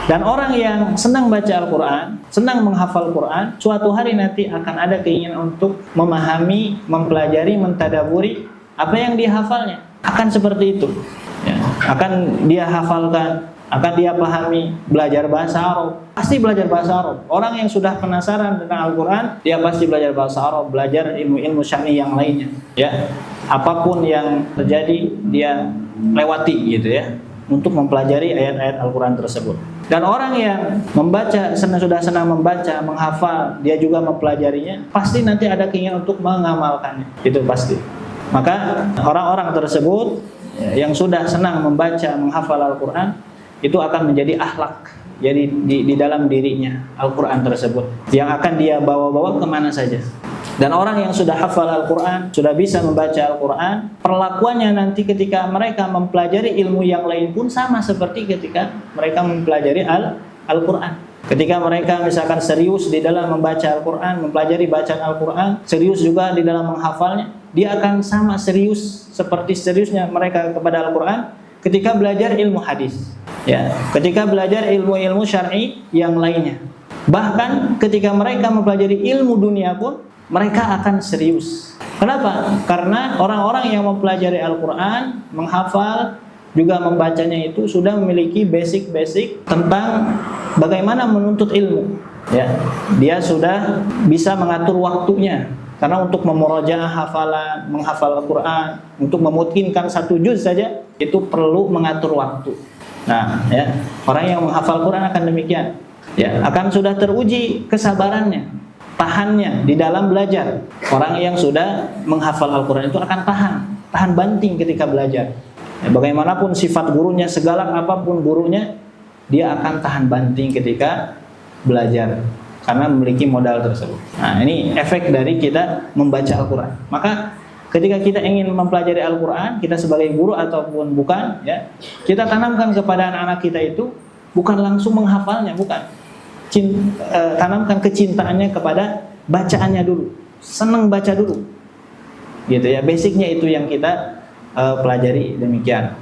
Dan orang yang senang baca Al-Quran, senang menghafal Quran, suatu hari nanti akan ada keinginan untuk memahami, mempelajari, mentadaburi apa yang dihafalnya. Akan seperti itu. Ya, akan dia hafalkan, akan dia pahami, belajar bahasa Arab. Pasti belajar bahasa Arab. Orang yang sudah penasaran tentang Al-Quran, dia pasti belajar bahasa Arab, belajar ilmu-ilmu syar'i yang lainnya. Ya, apapun yang terjadi, dia lewati gitu ya, untuk mempelajari ayat-ayat Al-Quran tersebut. Dan orang yang membaca, sudah senang membaca, menghafal, dia juga mempelajarinya, pasti nanti ada keinginan untuk mengamalkannya. Itu pasti. Maka orang-orang tersebut yang sudah senang membaca, menghafal Al-Quran, itu akan menjadi akhlak, jadi di dalam dirinya Al-Quran tersebut, yang akan dia bawa-bawa kemana saja. Dan orang yang sudah hafal Al-Quran, sudah bisa membaca Al-Quran, perlakuannya nanti ketika mereka mempelajari ilmu yang lain pun sama seperti ketika mereka mempelajari Al-Quran. Ketika mereka misalkan serius di dalam membaca Al-Quran, mempelajari bacaan Al-Quran, serius juga di dalam menghafalnya, dia akan sama serius seperti seriusnya mereka kepada Al-Quran ketika belajar ilmu hadis. Ya, ketika belajar ilmu-ilmu syar'i yang lainnya. Bahkan ketika mereka mempelajari ilmu dunia pun, mereka akan serius. Kenapa? Karena orang-orang yang mempelajari Al-Quran, menghafal, juga membacanya itu sudah memiliki basic-basic tentang bagaimana menuntut ilmu. Ya, dia sudah bisa mengatur waktunya. Karena untuk memurojaah hafalan, menghafal Al-Quran, untuk memungkinkan 1 juz saja, itu perlu mengatur waktu. Nah, ya, orang yang menghafal Quran akan demikian. Ya, akan sudah teruji kesabarannya, tahannya di dalam belajar. Orang yang sudah menghafal Al-Quran itu akan tahan banting ketika belajar. Ya, bagaimanapun sifat gurunya, segalak apapun gurunya, dia akan tahan banting ketika belajar karena memiliki modal tersebut. Nah, ini efek dari kita membaca Al-Quran. Maka ketika kita ingin mempelajari Al-Quran, kita sebagai guru ataupun bukan, ya, kita tanamkan kepada anak-anak kita itu bukan langsung menghafalnya, bukan. Tanamkan kecintaannya kepada bacaannya dulu, senang baca dulu, gitu ya. Basicnya itu yang kita pelajari demikian.